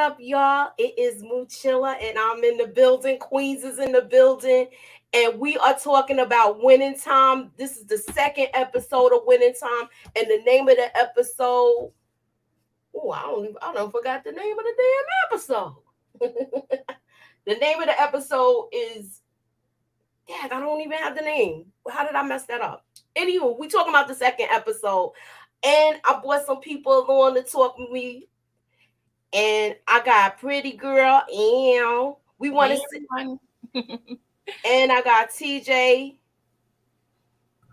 up, y'all? It is Moochilla, and I'm in the building. Queens is in the building, and we are talking about winning time. This is the second episode of Winning Time, and the name of the episode. Oh, I don't forgot the name of the damn episode. The name of the episode is. Dad, I don't even have the name. How did I mess that up? Anywho, we talking about the second episode, and I brought some people along to talk with me. And I got Pretty Girl, and we want to Hey, see. everyone. And I got TJ.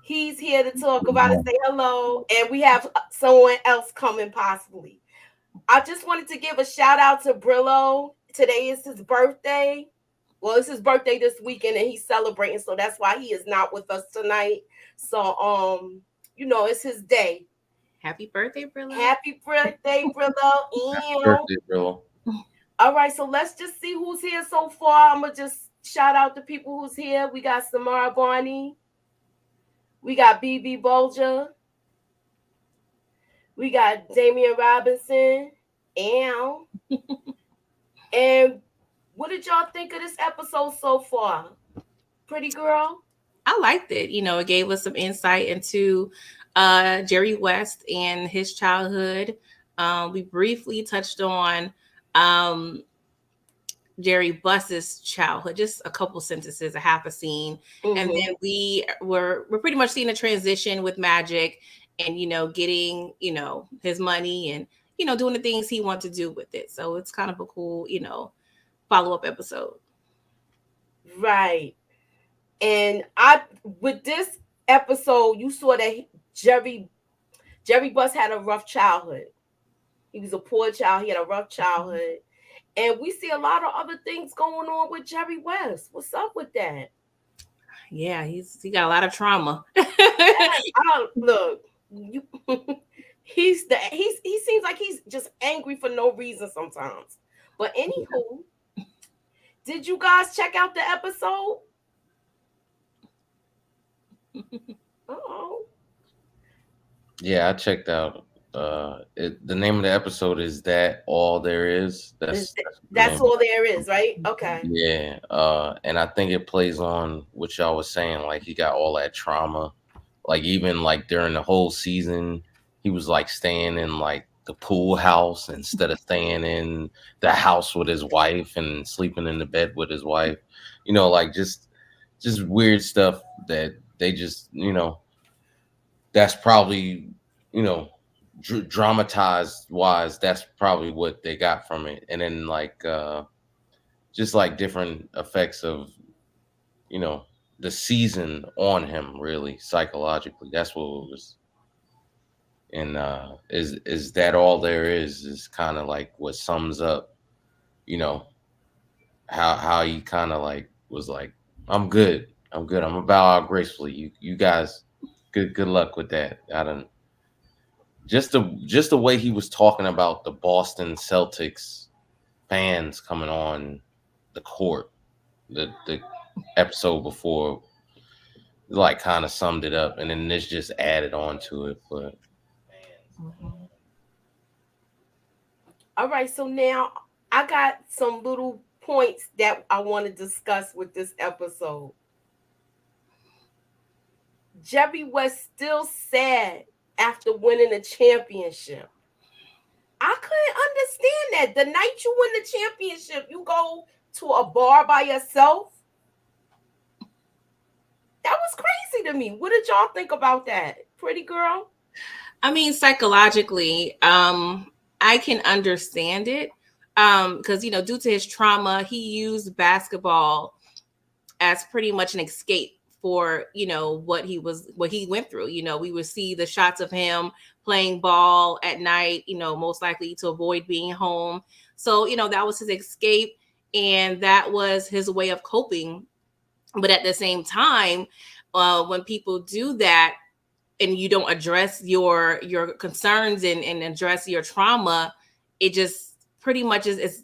He's here to talk about it. Say hello. And we have someone else coming possibly. I just wanted to give a shout out to Brillo. Today is his birthday. Well, it's his birthday this weekend, and he's celebrating, so that's why he is not with us tonight. So, it's his day. Happy birthday, Brillo. Happy birthday, Brillo. Birthday, bro. All right, so let's just see who's here so far. I'm gonna just shout out the people who's here. We got Samara Barney. We got BB Bolger. We got Damian Robinson. And what did y'all think of this episode so far? Pretty Girl? I liked it. It gave us some insight into Jerry West and his childhood. We briefly touched on Jerry Buss's childhood, just a couple sentences, a half a scene. Mm-hmm. And then we're pretty much seeing a transition with Magic and, getting, his money and, doing the things he wants to do with it. So it's kind of a cool, follow-up episode. Right. And with this episode, you saw that Jerry Buss had a rough childhood. He was a poor child. He had a rough childhood. And we see a lot of other things going on with Jerry West. What's up with that? Yeah, he got a lot of trauma. Look, he seems like he's just angry for no reason sometimes. But anywho, did you guys check out the episode? Yeah, I checked out. The name of the episode is That All There Is. That's all there is, right? Okay. Yeah. And I think it plays on what y'all was saying. Like he got all that trauma. Like even like during the whole season, he was like staying in like the pool house instead of staying in the house with his wife and sleeping in the bed with his wife. Like just weird stuff that they just, that's probably, dramatized wise, that's probably what they got from it. And then like just like different effects of the season on him, really psychologically. That's what it was. And is that all there is kind of like what sums up how he kind of like was like, I'm good, I'm gonna bow out gracefully. You guys, good luck with that. I don't. Just the way he was talking about the Boston Celtics fans coming on the court, the episode before, like kind of summed it up, and then this just added on to it. But all right, so now I got some little points that I want to discuss with this episode. Jerry West still sad after winning a championship. I couldn't understand that. The night you win the championship, you go to a bar by yourself. That was crazy to me. What did y'all think about that? Pretty Girl? I mean, psychologically, I can understand it because, due to his trauma, he used basketball as pretty much an escape for, what he went through. We would see the shots of him playing ball at night, most likely to avoid being home. So, that was his escape, and that was his way of coping. But at the same time, when people do that and you don't address your concerns and address your trauma, it just pretty much is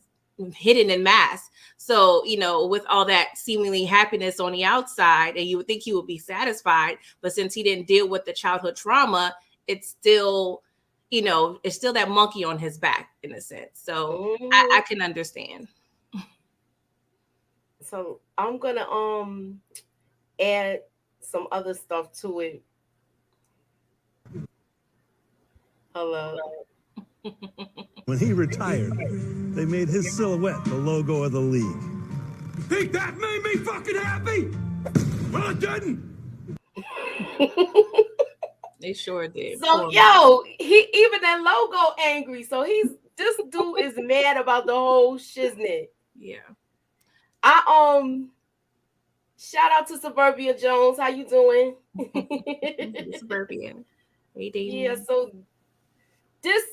hidden and masked. So, with all that seemingly happiness on the outside, and you would think he would be satisfied, but since he didn't deal with the childhood trauma, it's still, it's still that monkey on his back in a sense. So I Mhm. can understand. So I'm gonna add some other stuff to it. Hello. When he retired, they made his silhouette the logo of the league. Think that made me fucking happy? Well, it didn't. They sure did. So Poor man. yo, he even that logo angry. So this dude is mad about the whole shiznit. Yeah. I shout out to Suburbia Jones. How you doing? Suburban. Hey, Yeah, Damien. so this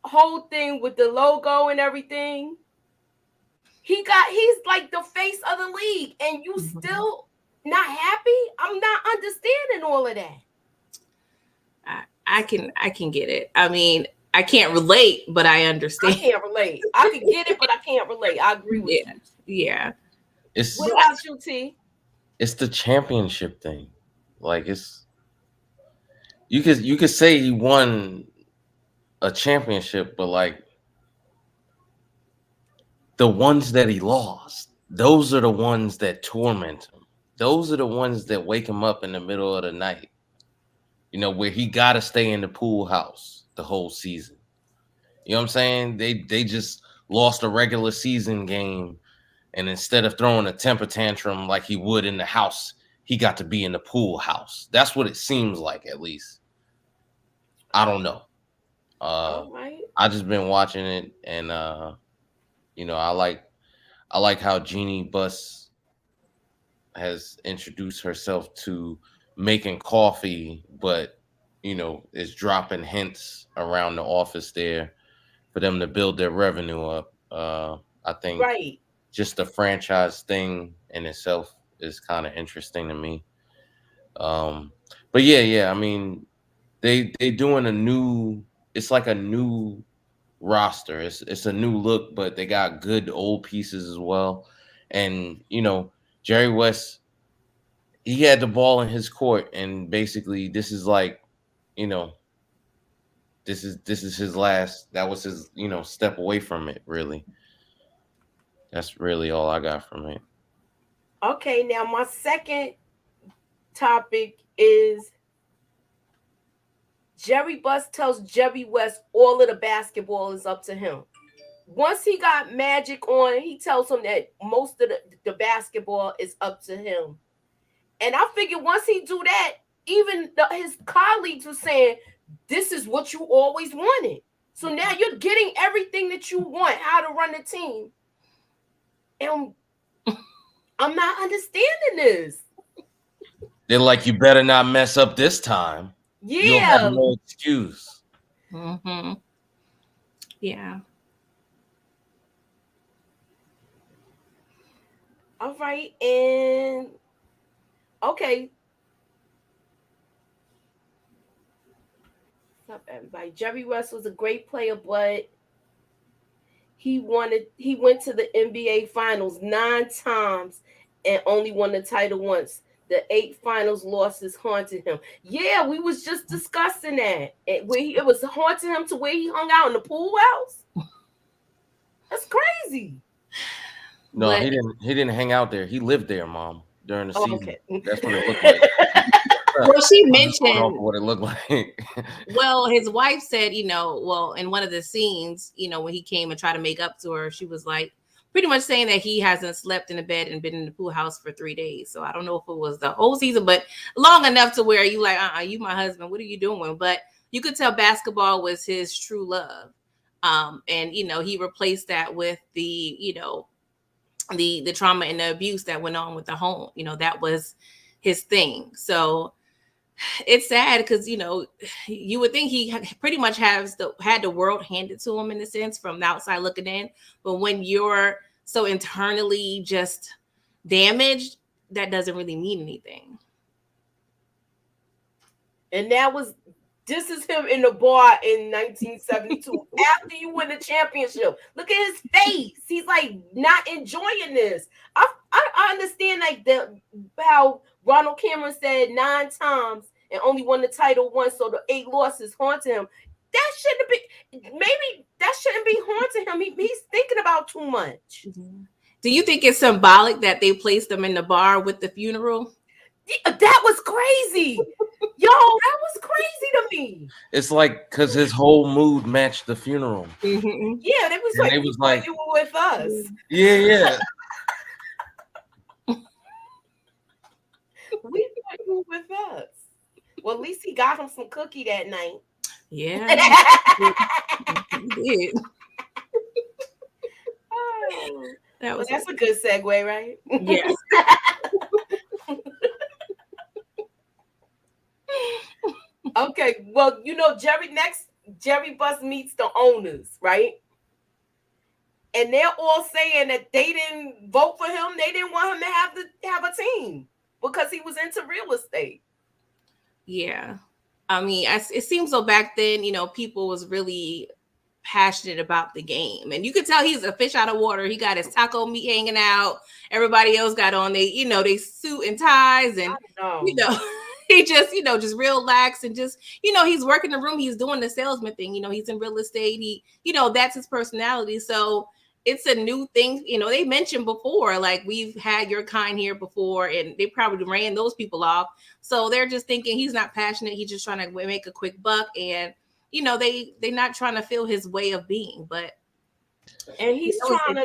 whole thing with the logo and everything, he's like the face of the league, and you still not happy? I'm not understanding all of that. I can get it. I mean, I can't relate, but I I understand. can't relate. I can get it, but I can't relate. I agree with Yeah. you. Yeah. What It's about you, T? it's the championship thing. Like you could say he won a championship, but like the ones that he lost, those are the ones that torment him. Those are the ones that wake him up in the middle of the night. Where he got to stay in the pool house the whole season. You know what I'm saying? They just lost a regular season game, and instead of throwing a temper tantrum like he would in the house, he got to be in the pool house. That's what it seems like, at least. I don't know. Uh, All right. I just been watching it, and I like how Jeannie Buss has introduced herself to making coffee, but is dropping hints around the office there for them to build their revenue up. I think Right. just the franchise thing in itself is kind of interesting to me. Um, but yeah. I mean, they doing a new. It's like a new roster. It's a new look, but they got good old pieces as well. And Jerry West, he had the ball in his court, and basically this is like, you know, this is his last. That was his step away from it. Really, that's really all I got from it. Okay, now my second topic is Jerry Buss tells Jerry West all of the basketball is up to him. Once he got Magic on, he tells him that most of the basketball is up to him. And I figured once he do that, even his colleagues were saying, this is what you always wanted. So now you're getting everything that you want, how to run the team. And I'm not understanding this. They're like, you better not mess up this time. You'll have Yeah. no excuse. Mm-hmm. Yeah. All right. And okay. What's up, everybody? Jerry West was a great player, but he went to the NBA finals 9 times and only won the title once. The 8 finals losses haunted him. Yeah, we was just discussing that. It was haunting him to where he hung out in the pool house. That's crazy. No, But he didn't hang out there. He lived there, Mom, during the Oh, season. okay. That's what it looked like. well, she I'm just going off of mentioned. what it looked like. Well, his wife said, well, in one of the scenes, when he came and tried to make up to her, she was like, pretty much saying that he hasn't slept in a bed and been in the pool house for 3 days. So I don't know if it was the whole season, but long enough to where you like, you my husband, what are you doing? But you could tell basketball was his true love. And he replaced that with the trauma and the abuse that went on with the home. That was his thing. So it's sad because you would think he pretty much had the world handed to him in a sense from the outside looking in, but when you're so internally just damaged, that doesn't really mean anything. And this is him in the bar in 1972 after you win the championship. Look at his face. He's like not enjoying this. I understand like how Ronald Cameron said 9 times and only won the title once, so the 8 losses haunted him. that shouldn't be. Maybe that shouldn't be haunting him. He's thinking about too much. Do you think it's symbolic that they placed him in the bar with the funeral? Yeah, that was crazy. Yo, that was crazy to me. It's like because his whole mood matched the funeral. Mm-hmm. Yeah, they was And like, they we was thought like- you were with us. Yeah. We thought you were with us. Well, at least he got him some cookie that night. Yeah, he did. Oh, That well, was that's a good segue, right? yes. Okay, well, you know, Jerry Bus meets the owners, right? And they're all saying that they didn't vote for him. They didn't want him to have a team because he was into real estate. Yeah. I mean, it seems so back then, you know, people was really passionate about the game. And you could tell he's a fish out of water. He got his taco meat hanging out. Everybody else got on they suit and ties and he just, just real lax and just, he's working the room. He's doing the salesman thing. He's in real estate. That's his personality. So it's a new thing. They mentioned before, like we've had your kind here before, and they probably ran those people off. So they're just thinking he's not passionate. He's just trying to make a quick buck. And, they're not trying to feel his way of being, and he's talking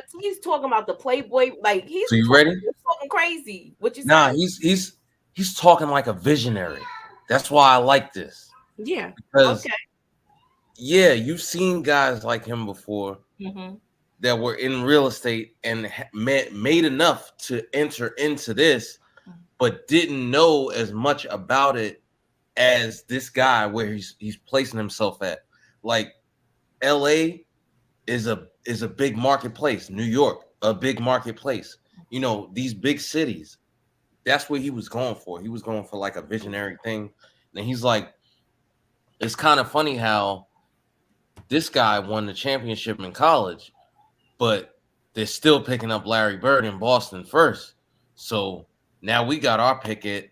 about the Playboy. Like he's So you ready? Talking crazy. What you say? Nah, he's talking like a visionary. That's why I like this. Yeah. Because yeah, you've seen guys like him before that were in real estate and made enough to enter into this, but didn't know as much about it as this guy where he's placing himself at. Like LA is a big marketplace. New York, a big marketplace. These big cities. That's what he was going for. He was going for like a visionary thing. And he's like, it's kind of funny how this guy won the championship in college, but they're still picking up Larry Bird in Boston first. So now we got our pick at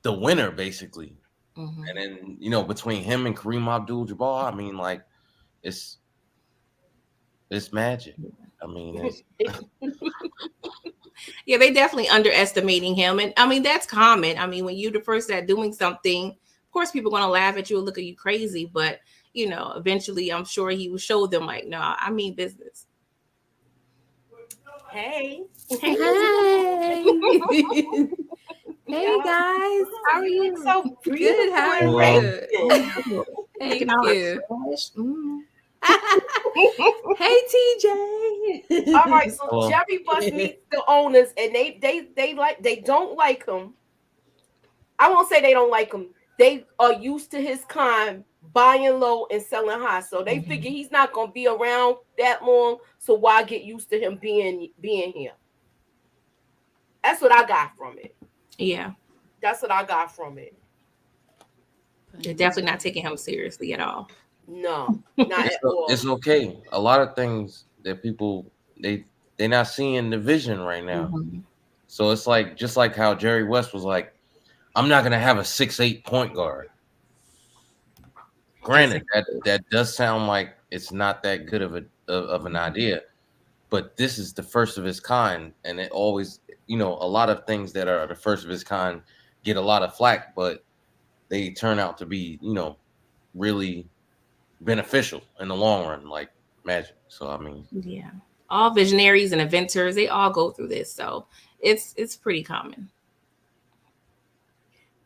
the winner, basically. And then, between him and Kareem Abdul-Jabbar, I mean, like, it's magic. I mean, yeah, they definitely underestimating him. And I mean, that's common. I mean, when you're the first at doing something, of course, people are going to laugh at you and look at you crazy. But, eventually, I'm sure he will show them like, no, I mean business. Hey. Hey guys, how are you? So good. How are you? Thank you. Hey TJ. All right, so Jerry Bus meets the owners, and they don't like him. I won't say they don't like him. They are used to his kind, buying low and selling high. So they figure he's not gonna be around that long. So why get used to him being here? That's what I got from it. Yeah. That's what I got from it. They're definitely not taking him seriously at all. No, not at all. It's okay. A lot of things that people they're not seeing the vision right now. So it's like just like how Jerry West was like, I'm not gonna have a 6'8" point guard. Granted, that does sound like it's not that good of an idea, but this is the first of its kind, and it always, a lot of things that are the first of its kind get a lot of flack, but they turn out to be, really beneficial in the long run, like magic. So I mean, yeah, all visionaries and inventors, they all go through this, so it's pretty common.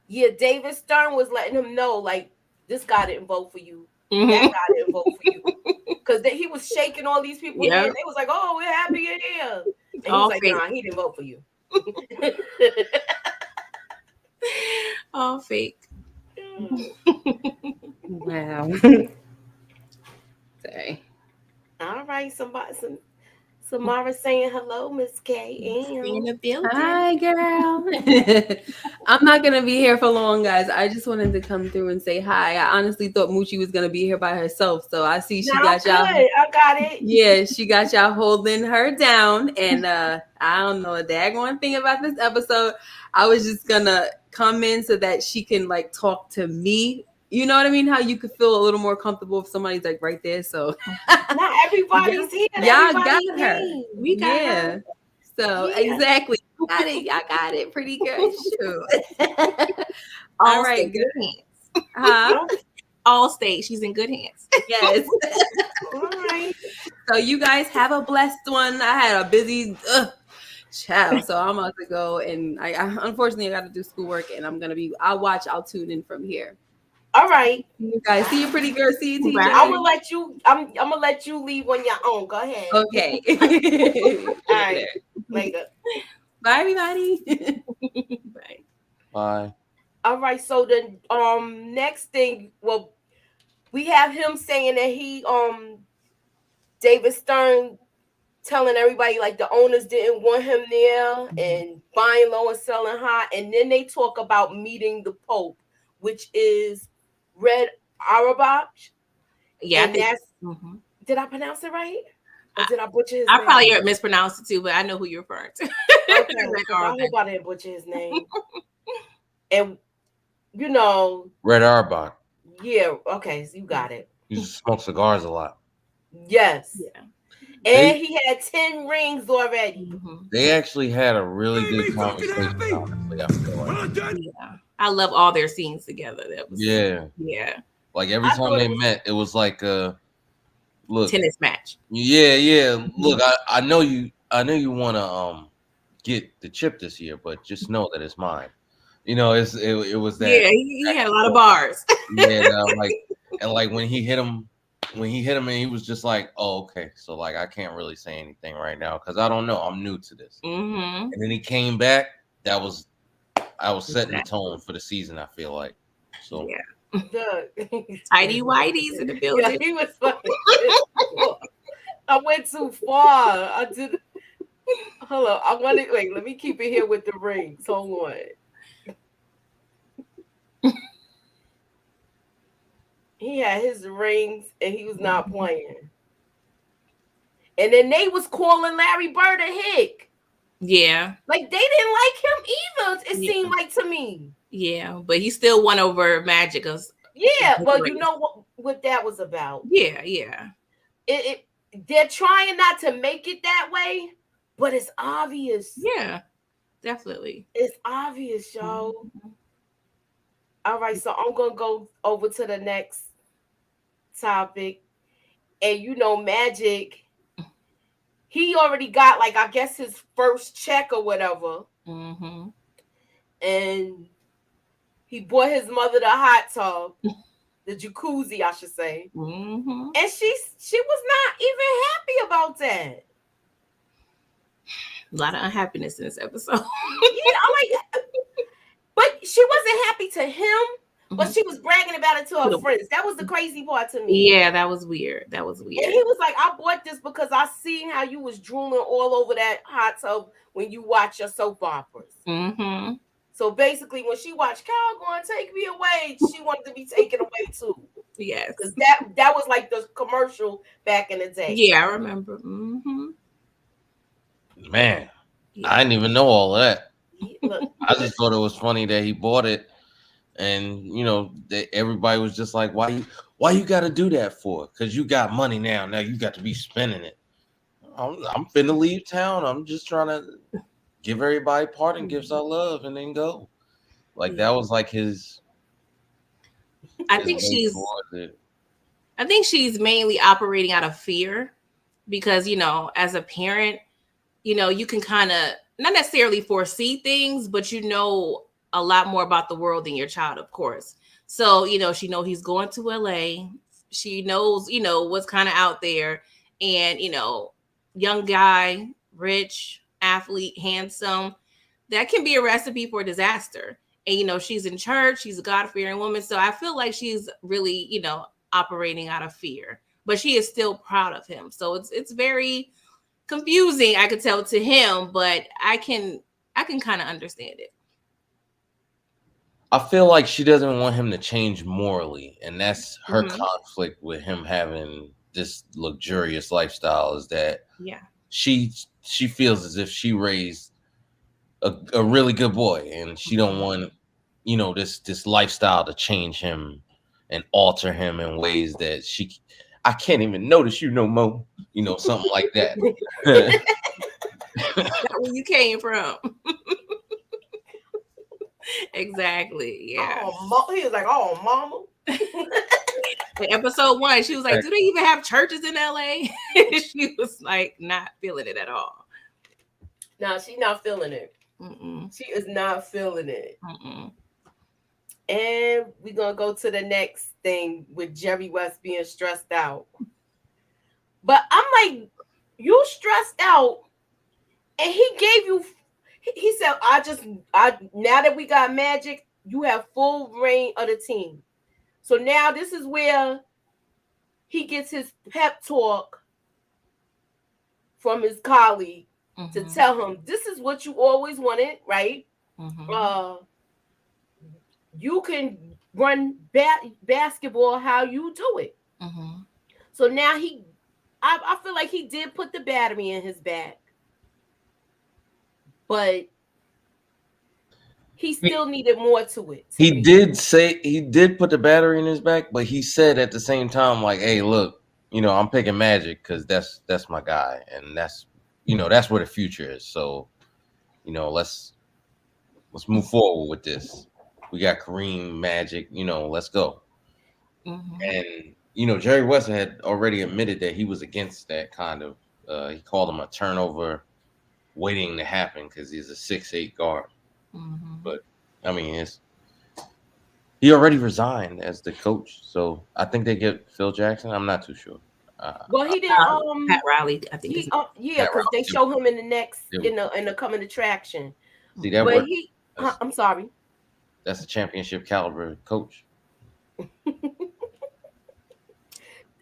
Yeah, David Stern was letting him know, like, this guy didn't vote for you. That guy didn't vote for you. Because he was shaking all these people. Yeah. They was like, oh, we're happy you're here. And all he's like, nah, he didn't vote for you. All fake. Wow. Sorry. All right, Samara saying hello, Miss K. In the building. Hi, girl. I'm not gonna be here for long, guys. I just wanted to come through and say hi. I honestly thought Moochie was gonna be here by herself, so I see she got y'all. I got it. Yeah, she got y'all holding her down, and I don't know a daggone thing about this episode. I was just gonna come in so that she can like talk to me, You know what I mean? How you could feel a little more comfortable if somebody's like right there. So Not everybody's here. y'all got Everybody's her. here. We got her. So Yeah. exactly. Got it. Y'all got it. Pretty good. Shoot. All All right, good hands. Huh? All state. She's in good hands. Yes. All right. So you guys have a blessed one. I had a busy child, so I'm about to go, and I unfortunately I got to do schoolwork, and I'll tune in from here. All right. You guys, see you, pretty girl. See you, TJ. Right. I'm gonna let you leave on your own. Go ahead. Okay. All right. Later. Bye, everybody. Bye. Bye. All right. So the next thing, well, we have him saying that he David Stern telling everybody like the owners didn't want him there and buying low and selling high, and then they talk about meeting the Pope, which is Red Auerbach. Yeah, and that's did I pronounce it right? Or did I butcher his I name? probably mispronounced it too, but I know who you're referring to. Okay, I hope I didn't butcher his name. And you know, Red Auerbach. yeah, okay, so you got it. He used to smoke cigars a lot. Yes. Yeah. And he had 10 rings already. They actually had a really Made me good fucking conversation. happy. Honestly, I feel like. Well done. Yeah. I love all their scenes together. That was Yeah. Yeah. Like every I time thought they it was- met, it was like look. Tennis match. Yeah. Look, I know you want to get the chip this year, but just know that it's mine. You know, it was that. Yeah, he had a lot of bars. Yeah, like when he hit him, and he was just like, oh, okay, so like I can't really say anything right now because I don't know, I'm new to this. And then he came back. I was setting the tone for the season. I feel like so. Yeah. Doug. Tidy whitey's in the Yeah, building. he was like, I went too far. I did. Hold on. I want to wait. Let me keep it here with the rings. Hold on. He had his rings and he was not playing. And then they was calling Larry Bird a hick. Yeah. Like they didn't like him either. It seemed like to me. Yeah, but he still won over Magic. Yeah, well, you know what that was about. Yeah. They're trying not to make it that way, but it's obvious. Yeah, definitely. It's obvious, y'all. All right, so I'm gonna go over to the next topic. And you know, Magic, he already got like I guess his first check or whatever. And he bought his mother the hot tub, the jacuzzi, I should say. And she was not even happy about that. A lot of unhappiness in this episode. Yeah, I'm like, but she wasn't happy to him, but she was bragging about it to her friends. That was the crazy part to me. Yeah, that was weird. And he was like, I bought this because I seen how you was drooling all over that hot tub when you watch your soap operas. So basically, when she watched Calgon Take Me Away, she wanted to be taken away too. Yes. Because that was like the commercial back in the day. Yeah, I remember. Man, I didn't even know all that. Look, I just thought it was funny that he bought it, and you know, everybody was just like, "Why you got to do that for? Because you got money now. Now you got to be spending it." I'm finna leave town. I'm just trying to give everybody parting gifts I love, and then go. Like that was like his. I think she's mainly operating out of fear because, you know, as a parent, you know, you can kind of not necessarily foresee things, but you know a lot more about the world than your child, of course. So, you know, she knows he's going to LA. She knows, you know, what's kind of out there. And, you know, young guy, rich, athlete, handsome, that can be a recipe for disaster. And, you know, she's in church, she's a God-fearing woman. So I feel like she's really, you know, operating out of fear, but she is still proud of him. So it's very confusing, I could tell, to him, but I can kind of understand it. I feel like she doesn't want him to change morally, and that's her conflict with him having this luxurious lifestyle, is that she feels as if she raised a really good boy, and she don't want, you know, this lifestyle to change him and alter him in ways that I can't even notice you no more. You know, something like that. That's where you came from. Exactly. Yeah. Oh, he was like, "Oh, mama." In episode 1, she was like, "Do they even have churches in LA?" She was like, not feeling it at all. No, she's not feeling it. Mm-mm. She is not feeling it. Mm-mm. And we're gonna go to the next thing with Jerry West being stressed out. But I'm like, you stressed out, and he gave you. He said, I now that we got Magic, you have full reign of the team. So now this is where he gets his pep talk from his colleague to tell him, this is what you always wanted, right? You can run basketball how you do it. So now I feel like he did put the battery in his back, but he still needed more to it. He did put the battery in his back, but he said at the same time, like, "Hey, look, you know, I'm picking Magic because that's my guy, and that's that's where the future is. So, let's move forward with this. We got Kareem, Magic, let's go." And Jerry West had already admitted that he was against that kind of. He called him a turnover waiting to happen because he's a 6'8" guard. But I mean, he already resigned as the coach, so I think they get Phil Jackson. I'm not too sure. Well, he didn't. Pat Riley, I think. Yeah, because they show him in the next in the coming attraction. See that? But I'm sorry. That's a championship caliber coach.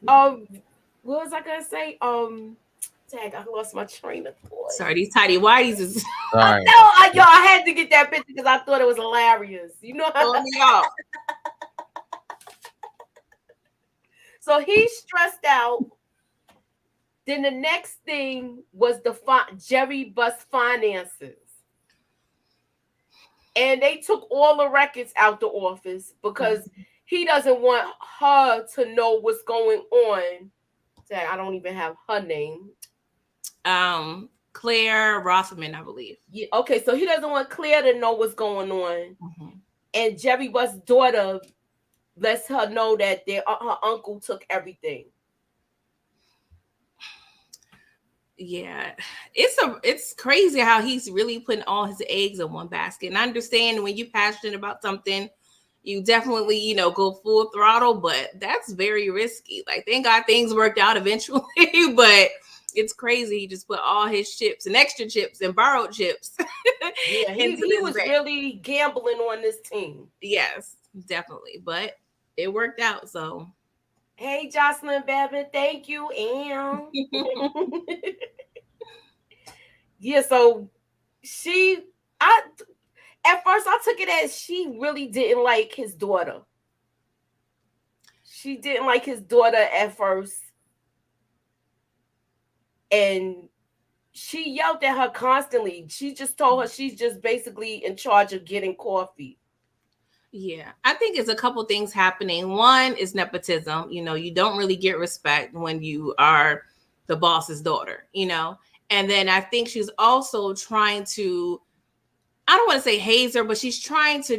What was I gonna say? Tag, I lost my train of thought. Sorry, these tidy whities is. I had to get that picture because I thought it was hilarious. You know how me off. So he's stressed out. Then the next thing was the Jerry Bus finances. And they took all the records out the office because he doesn't want her to know what's going on. I don't even have her name. Claire Rothman, I believe. Yeah. Okay, so he doesn't want Claire to know what's going on. And Jerry Bus' daughter lets her know that her uncle took everything. Yeah, it's crazy how he's really putting all his eggs in one basket. And I understand when you're passionate about something, you definitely, go full throttle, but that's very risky. Like, thank God things worked out eventually, but it's crazy. He just put all his chips and extra chips and borrowed chips. Yeah, he was really gambling on this team. Yes, definitely. But it worked out, so. Hey, Jocelyn Babin, thank you, Yeah, so at first I took it as she really didn't like his daughter. She didn't like his daughter at first. And she yelled at her constantly. She just told her she's just basically in charge of getting coffee. Yeah, I think it's a couple things happening. One is nepotism. You don't really get respect when you are the boss's daughter, And then I think she's also trying to, I don't want to say haze her, but she's trying to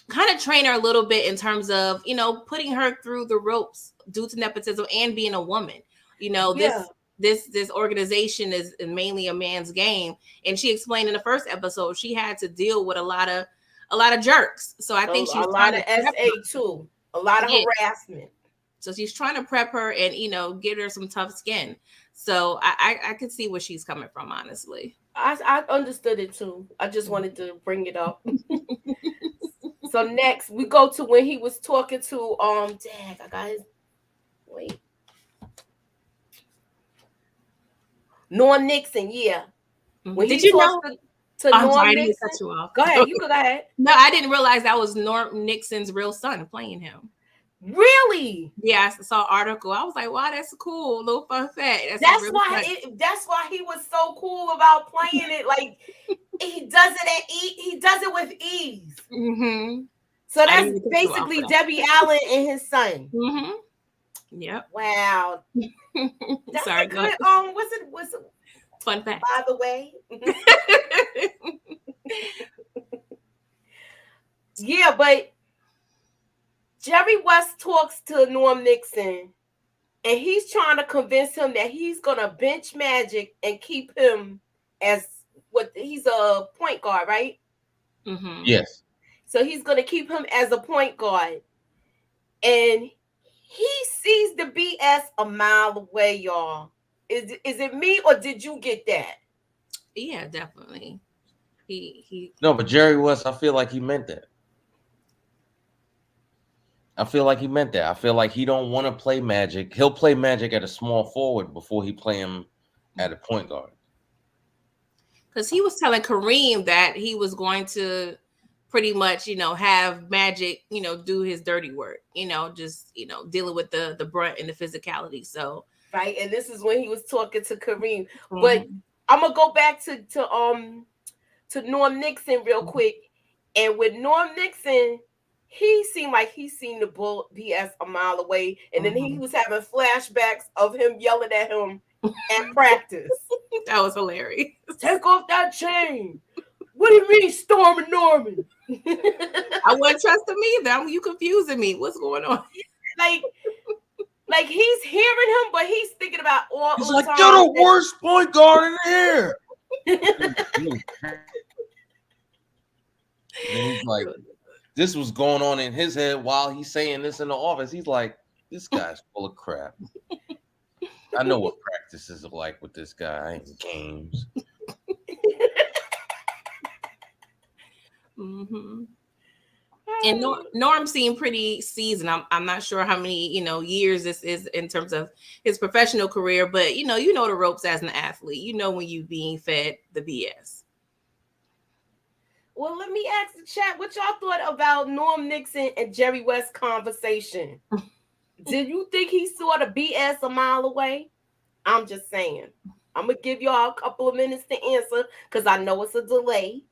kind of train her a little bit in terms of, putting her through the ropes due to nepotism and being a woman. This organization is mainly a man's game. And she explained in the first episode, she had to deal with a lot of jerks. So I think she's a lot of SA too, a lot of harassment. So she's trying to prep her and, get her some tough skin. So I could see where she's coming from, honestly. I understood it too. I just wanted to bring it up. So next we go to when he was talking to dang, I got his wait. Norm Nixon, yeah. When Did you know? To Norm Nixon, cut you off. Go ahead, you go ahead. No, I didn't realize that was Norm Nixon's real son playing him. Really? Yeah, I saw an article. I was like, wow, that's cool. Little fun fact. That's why he was so cool about playing it. Like he does it with ease. So that's basically Debbie Allen and his son. Mm-hmm. Yep. Wow. That's Sorry, a good what's it fun fact. by the way. Yeah, but Jerry West talks to Norm Nixon, and he's trying to convince him that he's gonna bench Magic and keep him as he's a point guard, right? Mm-hmm. Yes. So he's gonna keep him as a point guard, and he sees the BS a mile away, y'all. Is it me or did you get that? Yeah, definitely. He. No, but Jerry West, I feel like he meant that. I feel like he don't want to play Magic. He'll play Magic at a small forward before he play him at a point guard. Because he was telling Kareem that he was going to pretty much, have Magic, do his dirty work, just, dealing with the brunt and the physicality. So right, and this is when he was talking to Kareem. Mm-hmm. But I'm gonna go back to Norm Nixon real quick. And with Norm Nixon, he seemed like he seen the bull BS a mile away, and then he was having flashbacks of him yelling at him at practice. That was hilarious. Take off that chain. What do you mean, Storm and Norman? I wasn't trusting me either. You confusing me. What's going on? Like he's hearing him, but he's thinking about all he's the like, time. you're the worst point guard in here. And he's like, this was going on in his head while he's saying this in the office. He's like, this guy's full of crap. I know what practices are like with this guy in games. Mm-hmm. And Norm seemed pretty seasoned. I'm not sure how many years this is in terms of his professional career, but you know the ropes as an athlete. You know when you being fed the BS. Well, let me ask the chat what y'all thought about Norm Nixon and Jerry West conversation. Did you think he saw the BS a mile away? I'm just saying. I'm gonna give y'all a couple of minutes to answer because I know it's a delay.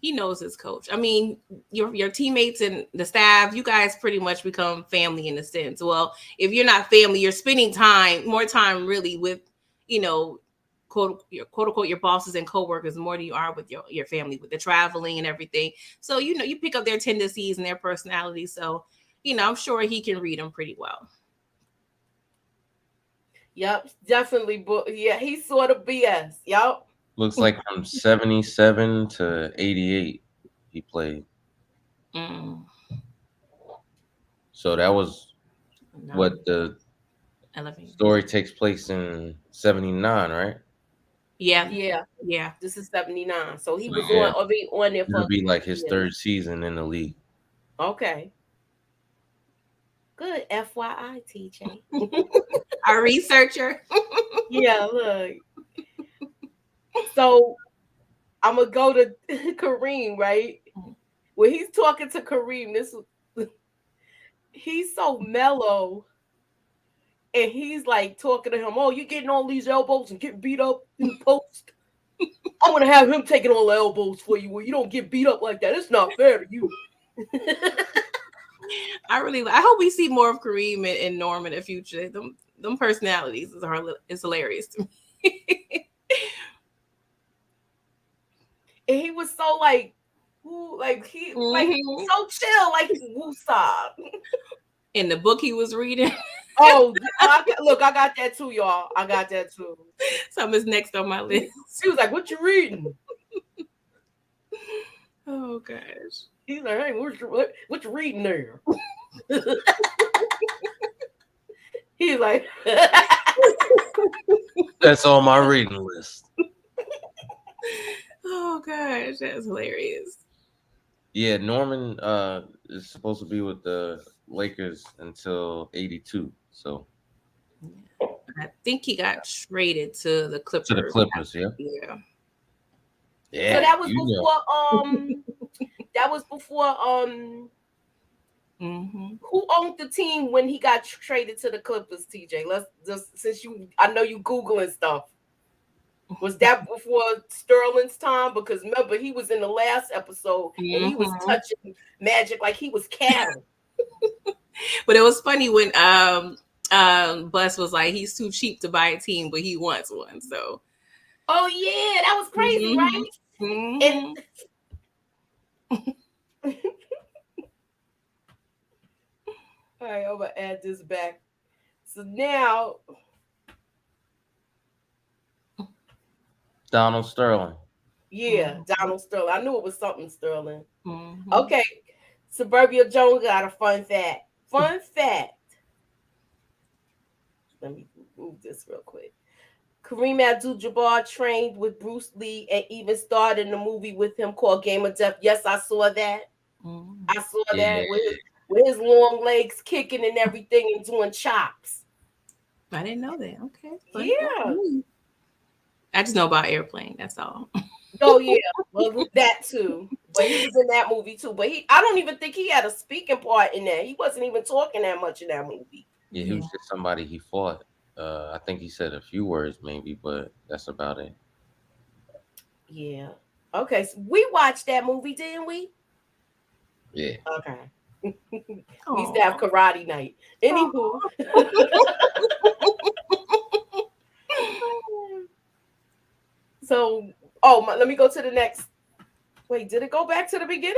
He knows his coach. I mean, your teammates and the staff, you guys pretty much become family in a sense. Well, if you're not family, you're spending more time really with, quote unquote, your bosses and coworkers more than you are with your family, with the traveling and everything. So, you pick up their tendencies and their personalities. So, I'm sure he can read them pretty well. Yep, definitely. Yeah, he saw the BS. Yep. Looks like from 77 to 88 he played. So that was what the story takes place in 79, right? Yeah. This is 79. So he was on there for it'll be like his third season in the league. Okay. Good FYI, TJ. Our researcher. Yeah, look. So I'm gonna go to Kareem, right? When he's talking to Kareem, he's so mellow, and he's like talking to him. Oh, you getting all these elbows and getting beat up in the post? I'm gonna have him taking all the elbows for you. Where you don't get beat up like that. It's not fair to you. I hope we see more of Kareem and Norm in the future. Them personalities is hilarious to me. And he was so like so chill, like woosah. In the book he was reading. Oh, look, I got that too, y'all. I got that too. Something's next on my list. She was like, "What you reading?" Oh gosh. He's like, "Hey, what you reading there?" He's like, "That's on my reading list." Oh gosh, that's hilarious. Yeah, Norman is supposed to be with the Lakers until 82. So I think he got traded to the Clippers. To the Clippers, yeah. Yeah. So that was before who owned the team when he got traded to the Clippers, TJ? Let's just I know you Googling stuff. Was that before Sterling's time? Because remember, he was in the last episode and he was touching magic like he was cattle. But it was funny when Bus was like, he's too cheap to buy a team, but he wants one. So oh yeah, that was crazy, right? And all right, I'm gonna add this back. So now Donald Sterling. yeah, Donald Sterling. I knew it was something Sterling. Okay. Suburbia Jones got a fun fact. Fun fact. Let me move this real quick. Kareem Abdul-Jabbar trained with Bruce Lee and even starred in a movie with him called Game of Death. Yes, I saw that. I saw that with his long legs kicking and everything and doing chops. I didn't know that. Okay. Yeah. I just know about Airplane. That's all. Oh yeah, well that too. But he was in that movie too. But I don't even think he had a speaking part in that. He wasn't even talking that much in that movie. Yeah, he was just somebody he fought. I think he said a few words maybe, but that's about it. Yeah. Okay, so we watched that movie, didn't we? Yeah. Okay. We used to have karate night. Anywho. So, let me go to the next. Wait, did it go back to the beginning?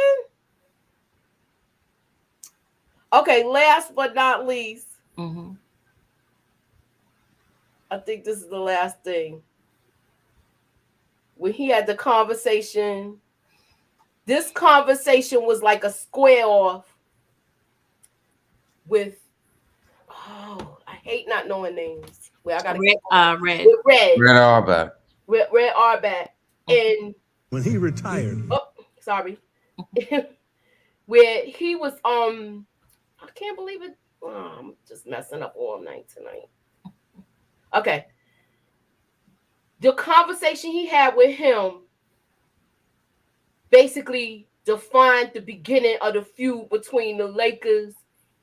Okay, last but not least. I think this is the last thing. When he had the conversation, this conversation was like a square off with, I hate not knowing names. Well, I gotta Red. Red Auerbach. Red Auerbach. And when he retired. Sorry. Where he was, I can't believe it. I'm just messing up all night tonight. Okay. The conversation he had with him basically defined the beginning of the feud between the Lakers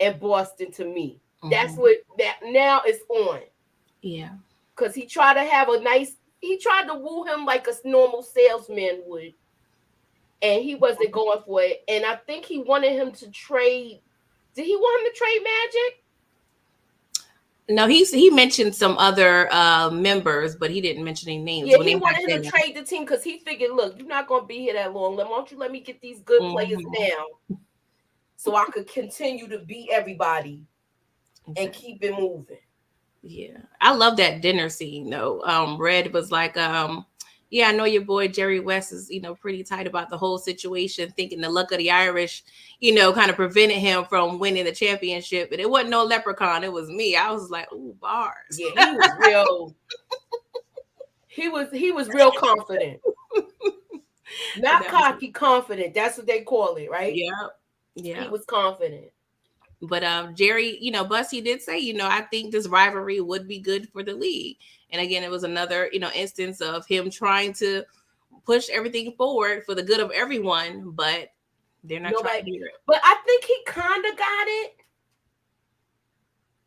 and Boston to me. That's what that now is on. Yeah. Because he tried to woo him like a normal salesman would. And he wasn't going for it. And I think he wanted him to trade. Did he want him to trade Magic? No, he mentioned some other members, but he didn't mention any names. Yeah, he wanted him to trade the team because he figured, look, you're not going to be here that long. Why don't you let me get these good players now so I could continue to beat everybody and keep it moving. Yeah. I love that dinner scene, though. Red was like, yeah, I know your boy Jerry West is, pretty tight about the whole situation, thinking the luck of the Irish, kind of prevented him from winning the championship. But it wasn't no leprechaun. It was me. I was like, ooh, bars. Yeah, he was real. he was real confident. Not cocky, confident. That's what they call it, right? Yeah. He was confident. But Jerry, Bus, he did say, I think this rivalry would be good for the league. And again, it was another, instance of him trying to push everything forward for the good of everyone, but they're not trying to hear it. But I think he kind of got it.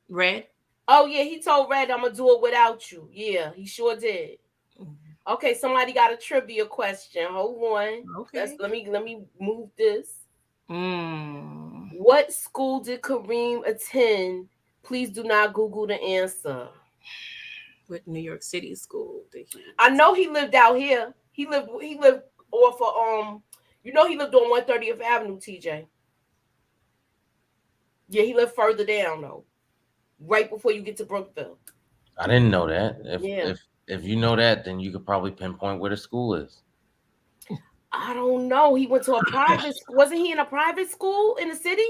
Red? Oh, yeah, he told Red, I'm going to do it without you. Yeah, he sure did. Okay, somebody got a trivia question. Hold on. Okay. Let me move this. What school did Kareem attend? Please do not Google the answer. What New York City school did he? I know he lived out here. He lived off of he lived on 130th Avenue, TJ. Yeah, he lived further down though. Right before you get to Brookville. I didn't know that. If you know that, then you could probably pinpoint where the school is. I don't know. He went to a private school. Wasn't he in a private school in the city?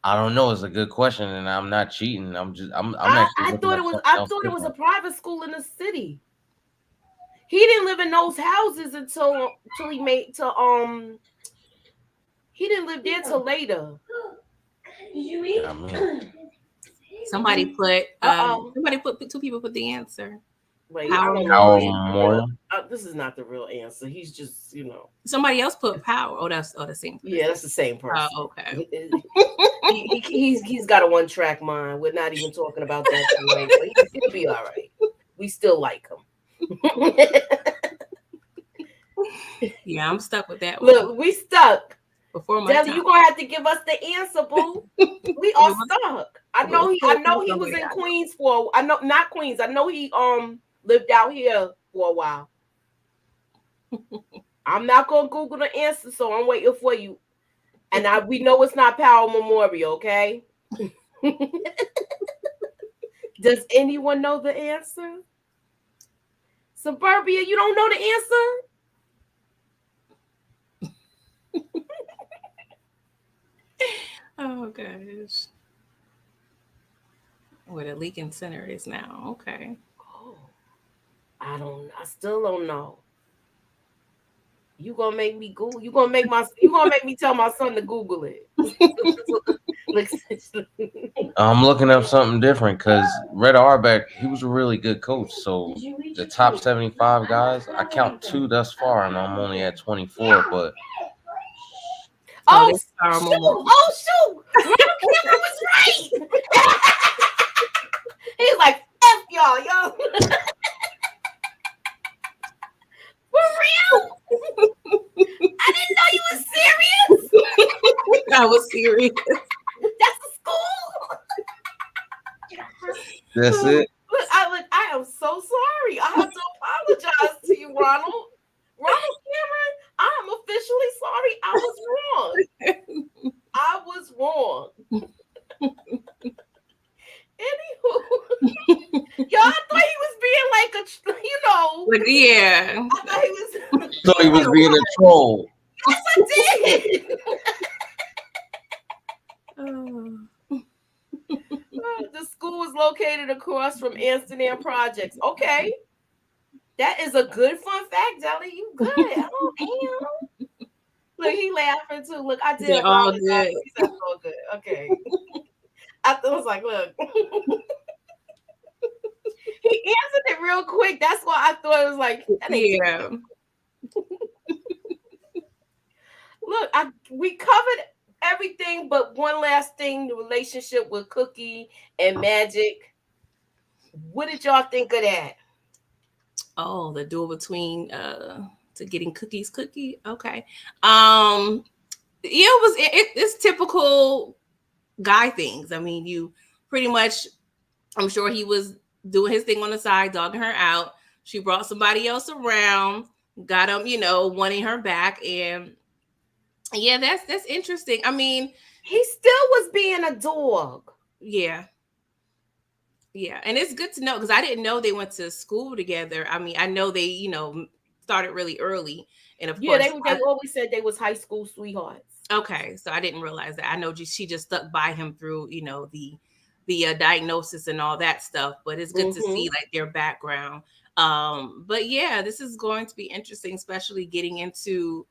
I don't know. It's a good question, and I'm not cheating. I'm actually. I thought it was a private school in the city. He didn't live in those houses until he made to He didn't live there till later. Somebody put two people put the answer. Wait, this is not the real answer. He's just, Somebody else put Power. Oh, that's the same person. Yeah, that's the same person. Oh, okay. He's got a one-track mind. We're not even talking about that tonight. He'll be all right. We still like him. Yeah, I'm stuck with that one. Look, we stuck. Before my Deli, time. you gonna have to give us the answer, boo. We are stuck. I know he was in Queens for. I know not Queens. I know he lived out here for a while. I'm not gonna Google the answer, so I'm waiting for you. And we know it's not Powell Memorial, okay? Does anyone know the answer? Suburbia, you don't know the answer? Oh gosh. Where the Lincoln Center is now. Okay. Oh, I still don't know. You gonna make me Google? You gonna make me tell my son to Google it? I'm looking up something different because Red Auerbach, he was a really good coach. So the top 75 guys, I count 2 thus far, and I'm only at 24. But oh shoot! Ronald Cameron was right. He's like, F y'all, yo. For real? I didn't know you was serious. I was serious. That's the school. that's it. Look, I am so sorry. I have to apologize to you, Ronald. Ronald Cameron, I am officially sorry. I was wrong. Anywho, y'all, I thought he was being like But yeah. I thought he was being a troll. Yes, I did. The school is located across from Amsterdam Projects. Okay. That is a good fun fact, Deli. You good. Oh, damn. Look, he laughing too. Look, I did. They're all good. He said all good. Okay. I was like, look. He answered it real quick. That's why I thought it was like, yeah. Look, we covered everything but one last thing, the relationship with Cookie and Magic. What did y'all think of that? Oh, the duel between to getting Cookie. Okay. It's typical guy things. I mean, you pretty much, I'm sure he was doing his thing on the side, dogging her out. She brought somebody else around, got him, wanting her back. And yeah, that's interesting. I mean, he still was being a dog. Yeah. Yeah. And it's good to know because I didn't know they went to school together. I mean, I know they, started really early. And of course, they always said they was high school sweethearts. Okay. So I didn't realize that. I know she just stuck by him through, the diagnosis and all that stuff. But it's good to see like their background. But yeah, this is going to be interesting, especially getting into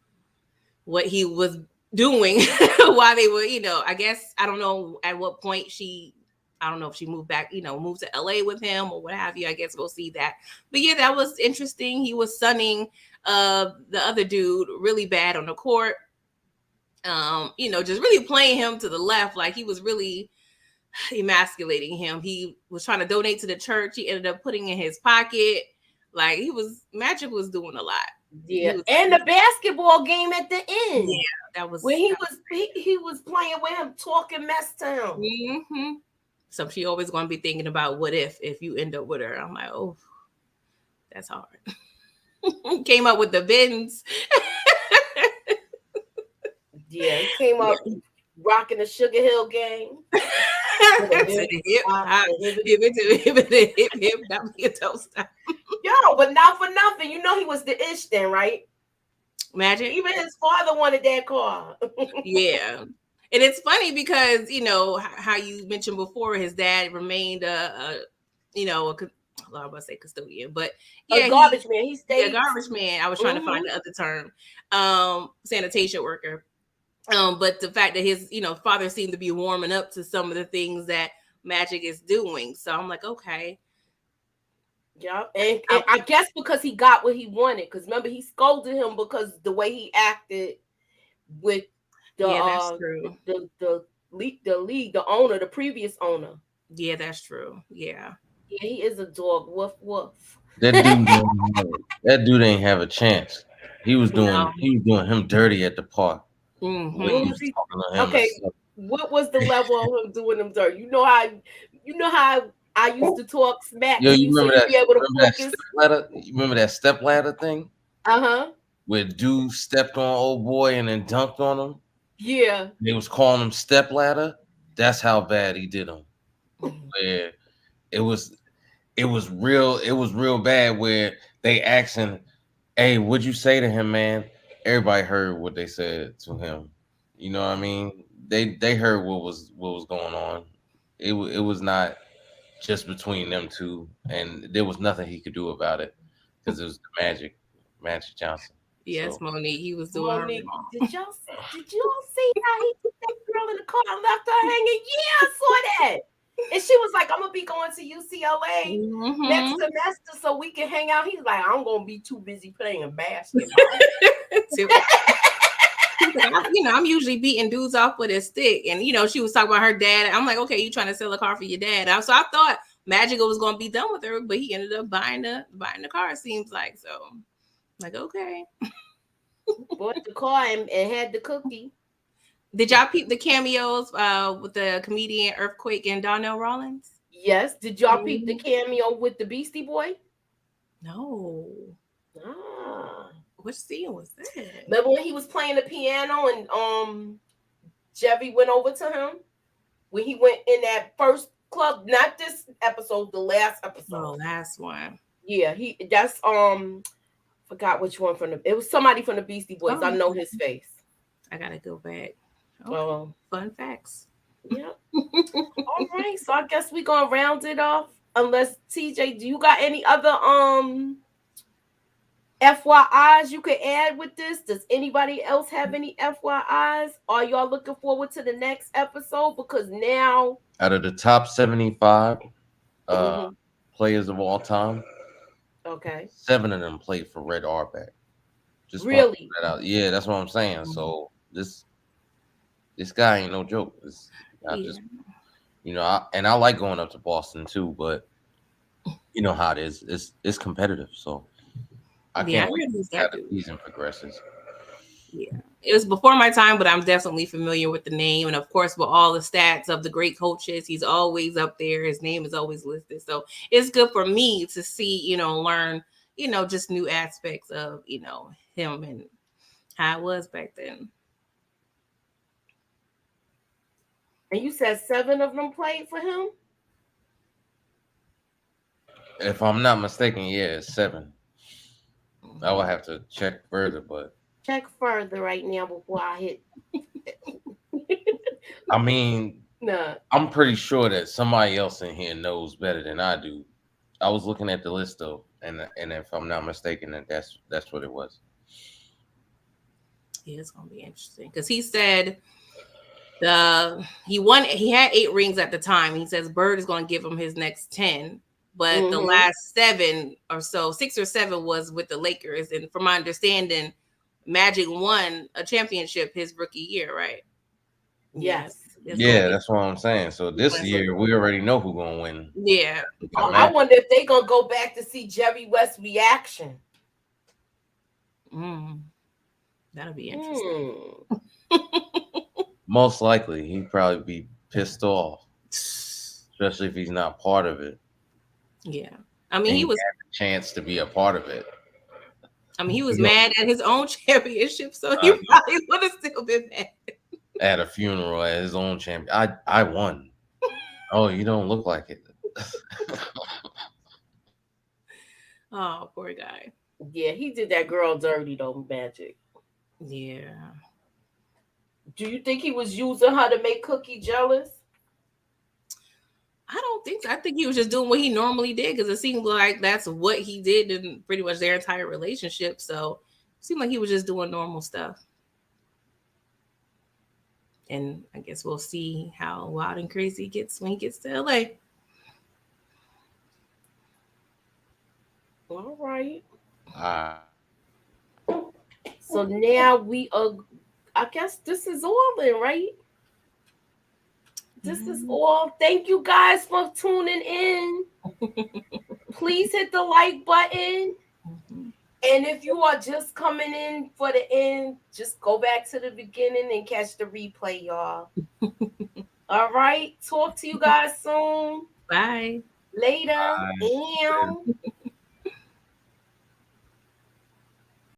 what he was doing while they were, I guess, I don't know at what point I don't know if she moved back, moved to LA with him or what have you. I guess we'll see that. But yeah, that was interesting. He was sunning the other dude really bad on the court. Just really playing him to the left. Like he was really emasculating him. He was trying to donate to the church. He ended up putting in his pocket. Like Magic was doing a lot. Yeah, and the basketball game at the end. Yeah, that was when he was playing with him, talking mess to him. Mm-hmm. So she always going to be thinking about what if you end up with her. I'm like, oh, that's hard. Came up with the bins. Yeah, he came up rocking the Sugar Hill game. Yo, but not for nothing. He was the ish then, right? Magic. Even his father wanted that car. Yeah. And it's funny because, how you mentioned before, his dad remained I was about to say custodian, but yeah, a garbage man. He stayed a garbage man. I was trying to find the other term, sanitation worker. But the fact that his, father seemed to be warming up to some of the things that Magic is doing. So I'm like, okay. Yeah. And I guess because he got what he wanted. Because remember, he scolded him because the way he acted with that's true. The owner, the previous owner. Yeah, that's true. Yeah. Yeah, he is a dog. Woof, woof. That dude ain't have a chance. He was You doing know. him dirty at the park. Mhm. When he was talking to him. Okay, what was the level of him doing them dirt? You know how I used to talk smack Yo, to you you so remember you that? be able to Remember that focus. step ladder? You remember that step ladder thing Uh-huh. where dude stepped on old boy and then dunked on him? Yeah. They was calling him step ladder. That's how bad he did him. Mhm. Where it was real bad. Where they asking, "Hey, what'd you say to him, man?" Everybody heard what they said to him. You know what I mean? They heard what was going on. It was not just between them two, and there was nothing he could do about it because it was the Magic Johnson. Yes, So Monique, he was doing her Monique, wrong. did y'all see how he took that girl in the car and left her hanging? Yeah, I saw that. And she was like, I'm gonna be going to UCLA next Mhm. semester so we can hang out. He's like, I'm gonna be too busy playing basketball. I'm usually beating dudes off with a stick, and she was talking about her dad. I'm like, okay, you trying to sell a car for your dad? So I thought Magical was going to be done with her, but he ended up buying the car. It seems like so. Like, okay. Bought the car and had the cookie. Did y'all peep the cameos with the comedian Earthquake and Donnell Rawlins? Yes. Did y'all peep the cameo with the Beastie Boy? No. Ah. What scene was that? Remember when he was playing the piano and Jeffy went over to him when he went in that first club, not this episode, the last episode. Oh, last one. Yeah, that's forgot which one from it was somebody from the Beastie Boys. I know his face. I gotta go back. Okay. Fun facts. Yep. All right, so I guess we're gonna round it off. Unless TJ, do you got any other FYIs you could add with this? Does anybody else have any FYIs? Are y'all looking forward to the next episode? Because now, out of the top 75 players of all time, okay, 7 of them played for Red Auerbach. Just really? that out. Yeah, that's what I'm saying. So this guy ain't no joke. I like going up to Boston too, but you know how it is. It's competitive, so I can't wait to see how the season progresses. Yeah, it was before my time, but I'm definitely familiar with the name, and of course, with all the stats of the great coaches, he's always up there. His name is always listed, so it's good for me to see, learn, just new aspects of, him and how it was back then. And you said 7 of them played for him? If I'm not mistaken, yeah, it's 7. I will have to check further, but check further right now before I hit. I mean, nah. I'm pretty sure that somebody else in here knows better than I do. I was looking at the list though, and if I'm not mistaken, that's what it was. Yeah, it's gonna be interesting because he said he had 8 rings at the time. He says Bird is going to give him his next 10, but the last 7 or so, 6 or 7 was with the Lakers. And from my understanding, Magic won a championship his rookie year, right? Yes. Yeah, that's what I'm saying. So this year we already know who's gonna win. Yeah. I wonder if they're gonna go back to see Jerry West's reaction. That'll be interesting. Most likely, he'd probably be pissed off, especially if he's not part of it. Yeah, I mean, he was had the chance to be a part of it. I mean, he was mad at his own championship, so he probably would have still been mad. At a funeral at his own champion, I won. Oh, you don't look like it. Oh, poor guy. Yeah, he did that girl dirty though, Magic. Yeah. Do you think he was using her to make Cookie jealous? I don't think so. I think he was just doing what he normally did because it seemed like that's what he did in pretty much their entire relationship. So it seemed like he was just doing normal stuff. And I guess we'll see how wild and crazy he gets when he gets to LA. All right. So now we are, I guess this is all then, right? This is all. Thank you guys for tuning in. Please hit the like button. And if you are just coming in for the end, just go back to the beginning and catch the replay, y'all. All right. Talk to you guys soon. Bye. Later. Bye. Ew.